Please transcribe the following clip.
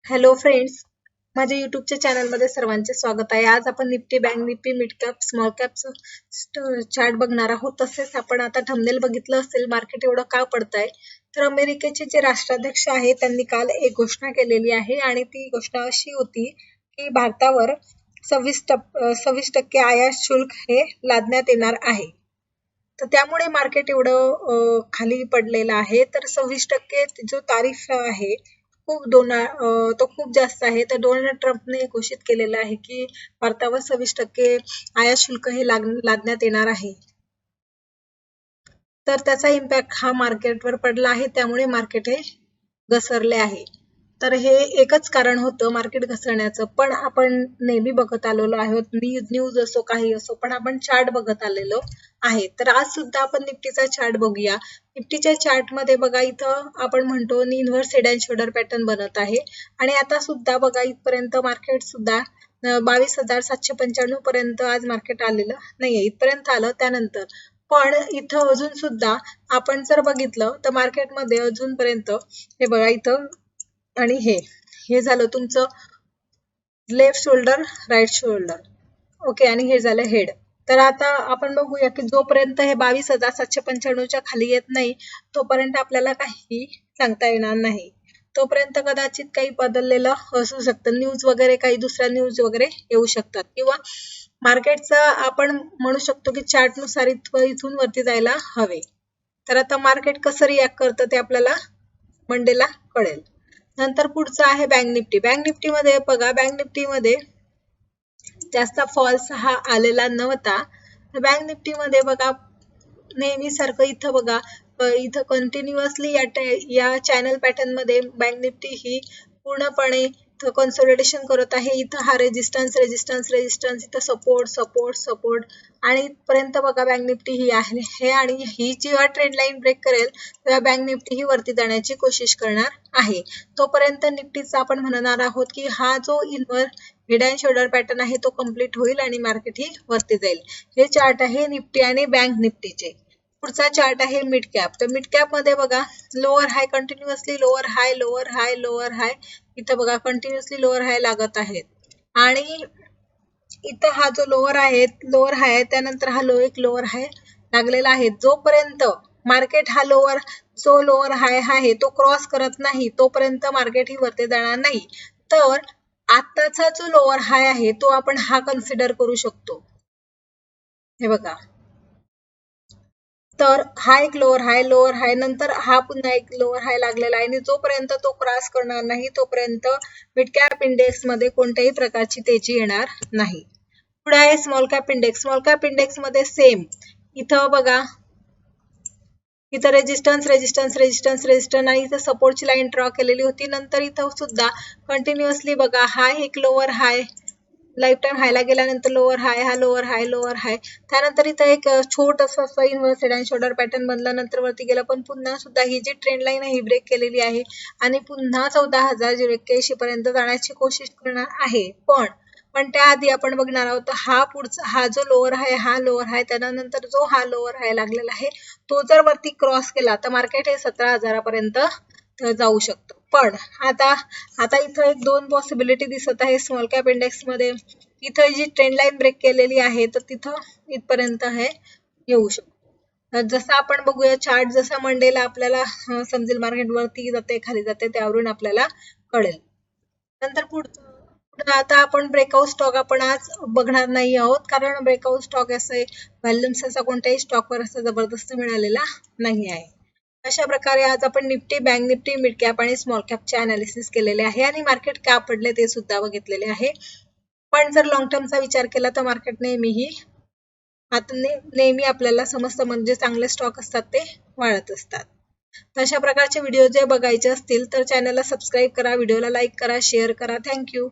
Hello friends, माझ्या युट्यूबच्या चॅनलमध्ये सर्वांचे स्वागत आहे. आज आपण Nifty, bank Nifty, mid cap, small कॅपचं चार्ट बघणार आहोत. तसेच आपण आता थंबनेल बघितलं असेल, मार्केट एवढं का पडतंय. तर अमेरिकेचे जे राष्ट्राध्यक्ष आहेत त्यांनी काल एक घोषणा केलेली आहे आणि ती घोषणा अशी होती की भारतावर 26% आयात शुल्क हे लादण्यात येणार आहे. तर त्यामुळे मार्केट एवढं खाली पडलेलं आहे. तर 26% जो तारीफ आहे तो खूप जास्त आहे. तर डोनाल्ड ट्रम्पने घोषित केलेलं आहे की भारतावर 26% आयात शुल्क हे लादण्यात येणार आहे. तर त्याचा इम्पॅक्ट हा मार्केटवर पडला आहे. त्यामुळे मार्केट हे घसरले आहे. तर हे एकच कारण होतं मार्केट घसरण्याचं. पण आपण नेहमी बघत आलेलो आहोत, न्यूज असो काही असो, पण आपण चार्ट बघत आलेलो आहे. तर आज सुद्धा आपण निफ्टीचा चार्ट बघूया. निफ्टीच्या चार्ट मध्ये बघा, इथं आपण म्हणतो inverse head and shoulder pattern बनत आहे आणि आता सुद्धा बघा इथपर्यंत मार्केट सुद्धा 22,795 पर्यंत आज मार्केट आलेलं नाहीये. इथपर्यंत आलं. त्यानंतर पण इथं अजून सुद्धा आपण जर बघितलं तर मार्केटमध्ये अजूनपर्यंत हे बघा इथं आणि हे झालं तुमचं left shoulder, right shoulder, okay, आणि हे झालं हेड. तर आता आपण बघूया की जोपर्यंत हे 22,795च्या खाली येत नाही तोपर्यंत आपल्याला काही सांगता येणार नाही. तोपर्यंत कदाचित काही बदललेलं असू शकतं, न्यूज वगैरे, काही दुसऱ्या न्यूज वगैरे येऊ शकतात, किंवा मार्केटचा आपण म्हणू शकतो की चार्टनुसार इथून वरती जायला हवे. तर आता मार्केट कसं रिॲक्ट करतं ते आपल्याला मंडेला कळेल. नंतर पुढचं आहे बँक निफ्टी. बँक निफ्टी मध्ये बघा, बँक निफ्टी मध्ये जास्त फॉल्स हा आलेला नव्हता. बँक निफ्टी मध्ये बघा नेहमी सारखं इथं बघा, इथं कंटिन्युअसली या चॅनल पॅटर्न मध्ये बँक निफ्टी ही पूर्णपणे कन्सोलिडेशन करत आहे. इथं हा रेजिस्टन्स, इथं सपोर्ट आणि इथपर्यंत बघा बँक निफ्टी ही आहे आणि ही जेव्हा ट्रेंड लाईन ब्रेक करेल तेव्हा बँक निफ्टी ही वरती जाण्याची कोशिश करणार आहे. तोपर्यंत निफ्टीचा आपण म्हणणार आहोत की हा जो हेड अँड शोल्डर पॅटर्न आहे तो कम्प्लीट होईल आणि मार्केट ही वरती जाईल. हे चार्ट आहे निफ्टी आणि बँक निफ्टीचे. पुढचा चार्ट आहे मिड कॅप. तर मिड कॅप मध्ये बघा लोअर हाय, कंटिन्युअसली लोअर हाय, इथं बघा कंटिन्युअसली लोअर हाय लागत आहेत आणि इथं हा जो लोअर हाय त्यानंतर हा एक लोअर हाय लागलेला आहे. जोपर्यंत मार्केट हा लोअर हाय आहे तो क्रॉस करत नाही तोपर्यंत मार्केट ही वरती जाणार नाही. तर आताचा जो लोअर हाय आहे तो आपण हा कन्सिडर करू शकतो. हे बघा, तर हा एक लोअर हाय नंतर हा पुन्हा एक लोअर हाय लागलेला आहे आणि जोपर्यंत तो क्रॉस करणार नाही तोपर्यंत मिड कॅप इंडेक्स मध्ये कोणत्याही प्रकारची तेजी येणार नाही. पुढे आहे small cap index. Small cap index मध्ये सेम, इथं बघा इथं रेजिस्टन्स आणि इथं सपोर्टची लाईन ड्रॉ केलेली होती. नंतर इथं सुद्धा कंटिन्युअसली बघा हा एक लोअर हाय, लाईफ टाइम हायला गेल्यानंतर लोअर हाय, त्यानंतर इथं एक छोटंसं असं inverse head and shoulder pattern बनलं, नंतर वरती गेलं, पण पुन्हा सुद्धा ही जी ट्रेंड लाईन आहे ही ब्रेक केलेली आहे आणि पुन्हा 14,081 पर्यंत जाण्याची कोशिश करणार आहे. पण त्याआधी आपण बघणार आहोत हा जो लोअर हाय त्यानंतर जो हा लोअर हाय लागलेला आहे तो जर वरती क्रॉस केला तर मार्केट हे 17,000 पर्यंत जाऊ शकतं. पण आता इथं एक दोन पॉसिबिलिटी दिसत आहे स्मॉल कॅप इंडेक्स मध्ये. इथं जी ट्रेंड लाईन ब्रेक केलेली आहे तर तिथं इथपर्यंत हे येऊ शकतं. जसं आपण बघूया चार्ट, जसा मंडेला आपल्याला समजेल मार्केट वरती जाते खाली जाते त्यावरून आपल्याला कळेल. नंतर पुढचं आता आपण ब्रेकआउट स्टॉक आपण आज बघणार नाही आहोत, कारण ब्रेकआउट स्टॉक असे व्हॉल्युम्स असा कोणत्याही स्टॉकवर असा जबरदस्त मिळालेला नाही आहे. अशा प्रकारे आज आपण Nifty, bank Nifty, mid cap आणि स्मॉल कॅपचे अनालिसिस केलेले आहे आणि मार्केट का पडले ते सुद्धा बघितलेले आहे. पण जर लॉंग टर्मचा विचार केला तर मार्केट नेहमी आपल्याला समजतं, म्हणजे चांगले स्टॉक असतात ते वाढत असतात. अशा प्रकारचे व्हिडिओ जे बघायचे असतील तर चॅनलला सबस्क्राईब करा, व्हिडिओला लाईक करा, शेअर करा. थँक्यू.